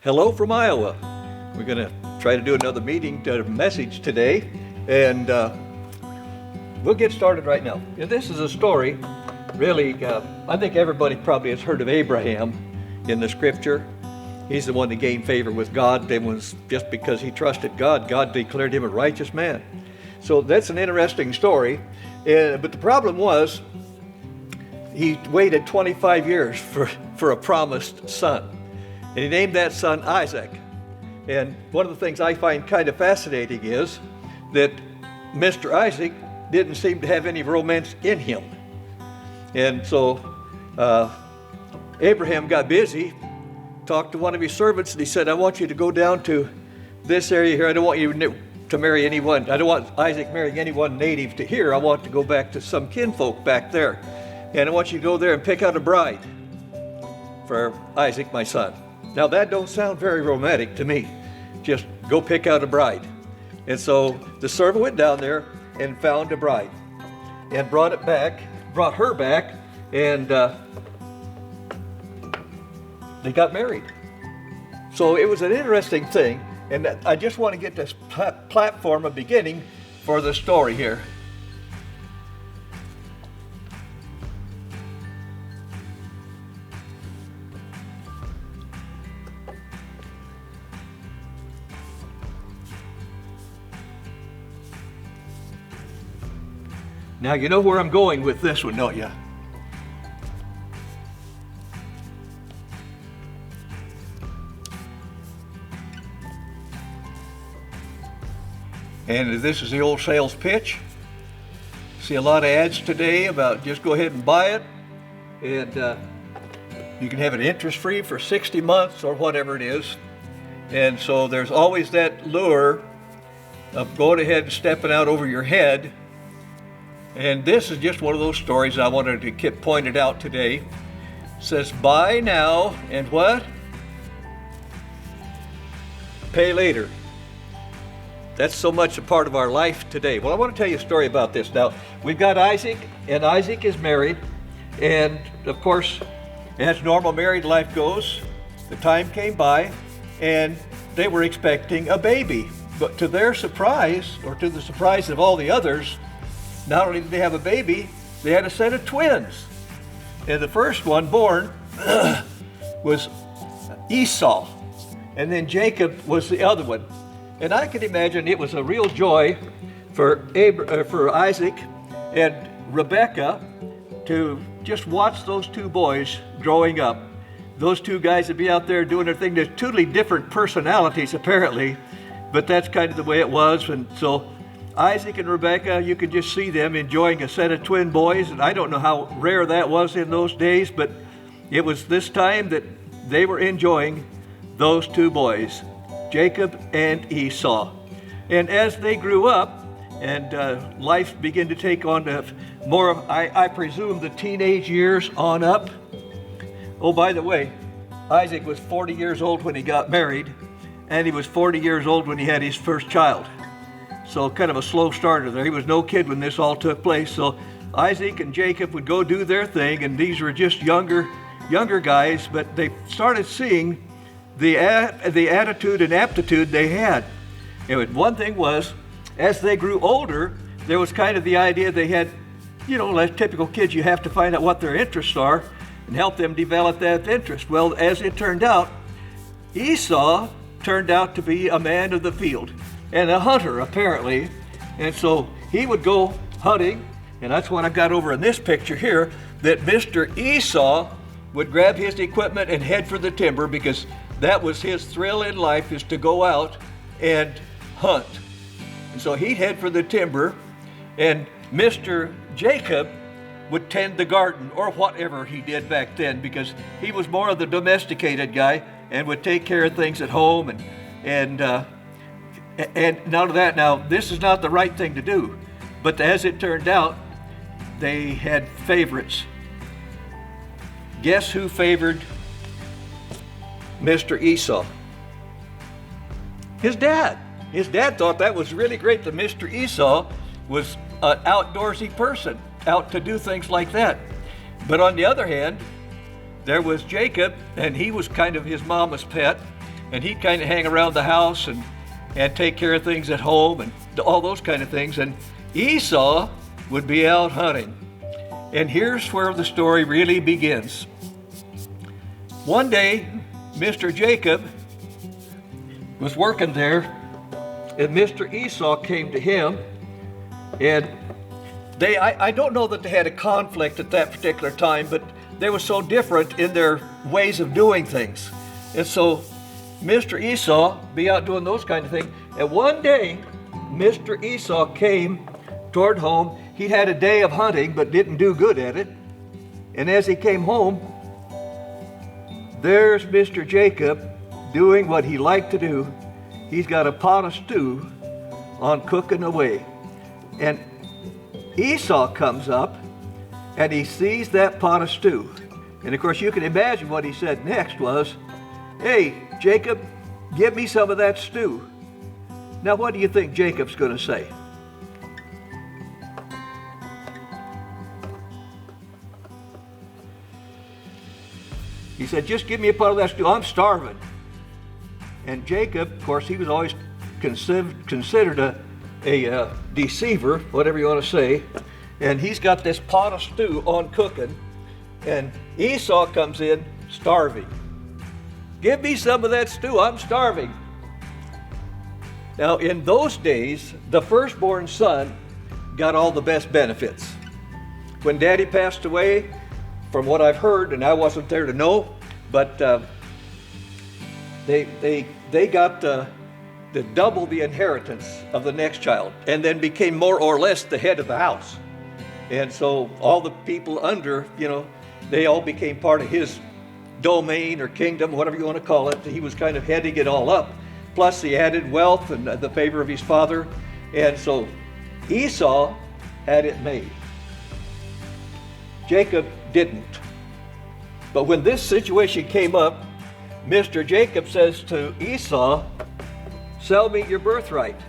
Hello from Iowa. We're going to try to do another message today, and we'll get started right now. This is a story, really, I think everybody probably has heard of Abraham in the scripture. He's the one that gained favor with God. It was just because he trusted God, God declared him a righteous man. So that's an interesting story, but the problem was he waited 25 years for a promised son. And he named that son Isaac. And one of the things I find kind of fascinating is that Mr. Isaac didn't seem to have any romance in him. And so Abraham got busy, talked to one of his servants, and he said, I want you to go down to this area here. I don't want you to marry anyone. I don't want Isaac marrying anyone native to here. I want to go back to some kinfolk back there. And I want you to go there and pick out a bride for Isaac, my son. Now that don't sound very romantic to me. Just go pick out a bride. And so the servant went down there and found a bride and brought her back, and they got married. So it was an interesting thing, and I just want to get this platform a beginning for the story here. Now you know where I'm going with this one, don't you? And this is the old sales pitch. See a lot of ads today about just go ahead and buy it, and you can have it interest-free for 60 months or whatever it is. And so there's always that lure of going ahead and stepping out over your head. And this is just one of those stories I wanted to get pointed out today. It says, buy now and what? Pay later. That's so much a part of our life today. Well, I want to tell you a story about this now. We've got Isaac, and Isaac is married. And of course, as normal married life goes, the time came by and they were expecting a baby. But to their surprise, or to the surprise of all the others, not only did they have a baby, they had a set of twins. And the first one born was Esau. And then Jacob was the other one. And I can imagine it was a real joy for Isaac and Rebekah to just watch those two boys growing up. Those two guys would be out there doing their thing. They're totally different personalities, apparently, but that's kind of the way it was. And so Isaac and Rebekah, you could just see them enjoying a set of twin boys, and I don't know how rare that was in those days, but it was this time that they were enjoying those two boys, Jacob and Esau. And as they grew up and life began to take on more of, I presume, the teenage years on up. Oh, by the way, Isaac was 40 years old when he got married, and he was 40 years old when he had his first child. So kind of a slow starter there. He was no kid when this all took place. So Isaac and Jacob would go do their thing, and these were just younger guys, but they started seeing the attitude and aptitude they had. And one thing was, as they grew older, there was kind of the idea they had, like typical kids, you have to find out what their interests are and help them develop that interest. Well, as it turned out, Esau turned out to be a man of the field and a hunter, apparently. And so he would go hunting, and that's what I've got over in this picture here, that Mr. Esau would grab his equipment and head for the timber, because that was his thrill in life, is to go out and hunt. And so he'd head for the timber, and Mr. Jacob would tend the garden, or whatever he did back then, because he was more of the domesticated guy and would take care of things at home. And none of that. Now, this is not the right thing to do, but as it turned out, they had favorites. Guess who favored Mr. Esau? His dad. His dad thought that was really great that Mr. Esau was an outdoorsy person, out to do things like that. But on the other hand, there was Jacob, and he was kind of his mama's pet. and he'd kind of hang around the house and take care of things at home and all those kind of things. And Esau would be out hunting. And here's where the story really begins. One day, Mr. Jacob was working there, and Mr. Esau came to him, and I don't know that they had a conflict at that particular time, but they were so different in their ways of doing things. And so Mr. Esau be out doing those kind of things. And one day, Mr. Esau came toward home. He had a day of hunting, but didn't do good at it. And as he came home, there's Mr. Jacob doing what he liked to do. He's got a pot of stew on cooking away. And Esau comes up and he sees that pot of stew. And of course you can imagine what he said next was, "Hey, Jacob, give me some of that stew." Now what do you think Jacob's going to say? He said, "Just give me a pot of that stew, I'm starving." And Jacob, of course, he was always considered a deceiver, whatever you want to say. And he's got this pot of stew on cooking, and Esau comes in starving. "Give me some of that stew, I'm starving." Now, in those days, the firstborn son got all the best benefits. When Daddy passed away, from what I've heard, and I wasn't there to know, but they got the double the inheritance of the next child, and then became more or less the head of the house. And so all the people under, they all became part of his domain or kingdom, whatever you want to call it. He was kind of heading it all up. Plus the added wealth and the favor of his father. And so Esau had it made. Jacob didn't. But when this situation came up, Mr. Jacob says to Esau, "Sell me your birthright."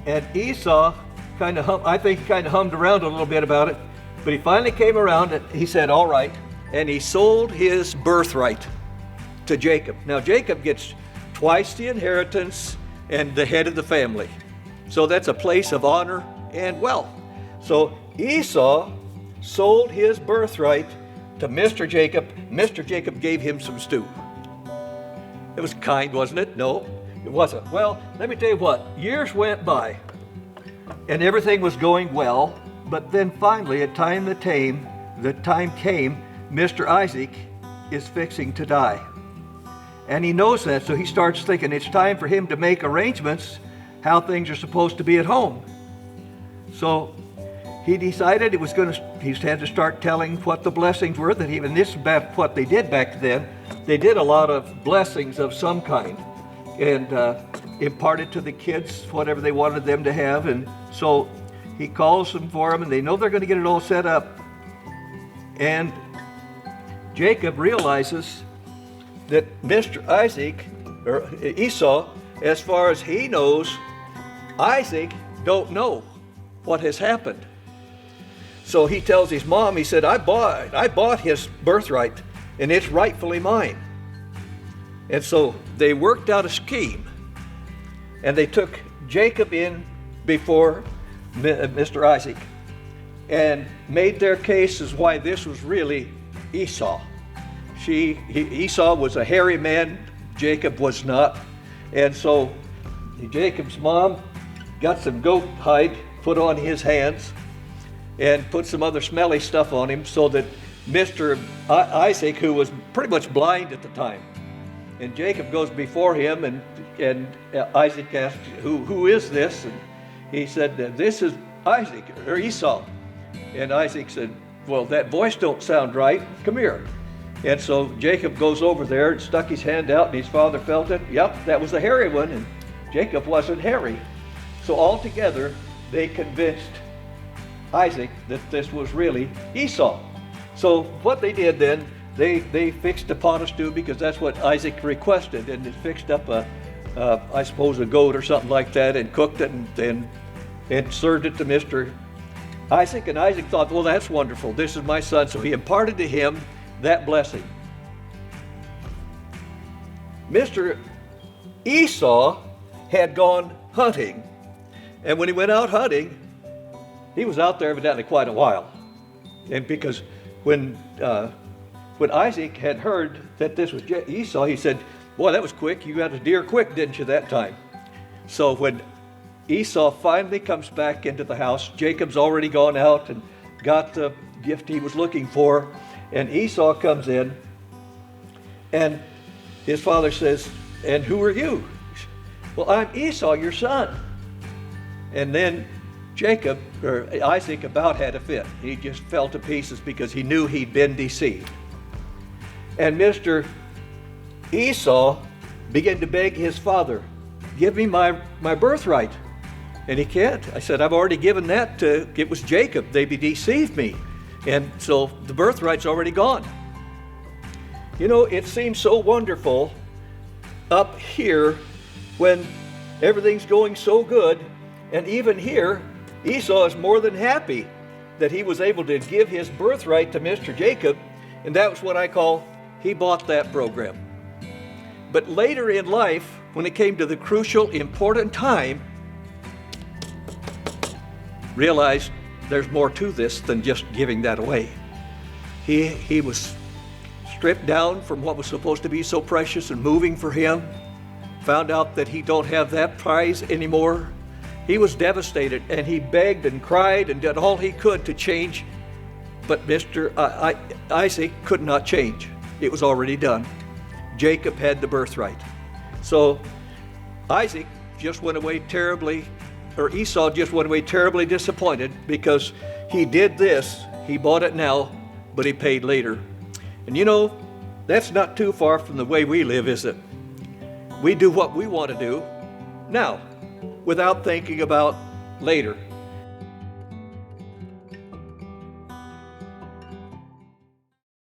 And Esau I think he kind of hummed around a little bit about it, but he finally came around and he said, "All right." And he sold his birthright to Jacob. Now Jacob gets twice the inheritance and the head of the family. So that's a place of honor and wealth. So Esau sold his birthright to Mr. Jacob. Mr. Jacob gave him some stew. It was kind, wasn't it? No, it wasn't. Well, let me tell you what, years went by and everything was going well, but then finally the time came, Mr. Isaac is fixing to die. And he knows that, so he starts thinking it's time for him to make arrangements how things are supposed to be at home. So he decided he had to start telling what the blessings were, and this is about what they did back then. They did a lot of blessings of some kind and imparted to the kids whatever they wanted them to have. And so he calls them for them, and they know they're going to get it all set up. And Jacob realizes that Esau, as far as he knows, Isaac don't know what has happened. So he tells his mom, he said, I bought his birthright, and it's rightfully mine. And so they worked out a scheme, and they took Jacob in before Mr. Isaac and made their case as why this was really Esau. Esau was a hairy man, Jacob was not. And so Jacob's mom got some goat hide put on his hands and put some other smelly stuff on him so that Mr. Isaac, who was pretty much blind at the time, and Jacob goes before him, and Isaac asked, who is this? And he said, this is Isaac, or Esau. And Isaac said, well, that voice don't sound right. Come here. And so Jacob goes over there and stuck his hand out, and his father felt it. Yep, that was the hairy one, and Jacob wasn't hairy. So altogether, they convinced Isaac that this was really Esau. So what they did then, they fixed a pot of stew, because that's what Isaac requested, and they fixed up I suppose a goat or something like that, and cooked it and served it to Mr. Isaac. And Isaac thought, well, that's wonderful. This is my son. So he imparted to him that blessing. Mr. Esau had gone hunting. And when he went out hunting, he was out there evidently quite a while. And because when Isaac had heard that this was Esau, he said, boy, that was quick. You got a deer quick, didn't you, that time? So when Esau finally comes back into the house, Jacob's already gone out and got the gift he was looking for. And Esau comes in, and his father says, and who are you? Well, I'm Esau, your son. And then Isaac about had a fit. He just fell to pieces because he knew he'd been deceived. And Mr. Esau began to beg his father, give me my birthright. And he can't. I said, I've already given that to, it was Jacob. They deceived me. And so the birthright's already gone. You know, it seems so wonderful up here when everything's going so good. And even here, Esau is more than happy that he was able to give his birthright to Mr. Jacob. And that was what I call, he bought that program. But later in life, when it came to the crucial, important time, realized there's more to this than just giving that away. He was stripped down from what was supposed to be so precious and moving for him, found out that he don't have that prize anymore. He was devastated, and he begged and cried and did all he could to change, but Isaac could not change. It was already done. Jacob had the birthright. So Isaac just went away terribly, or Esau just went away terribly disappointed because he did this. He bought it now, but he paid later. And you know, that's not too far from the way we live, is it? We do what we want to do now without thinking about later.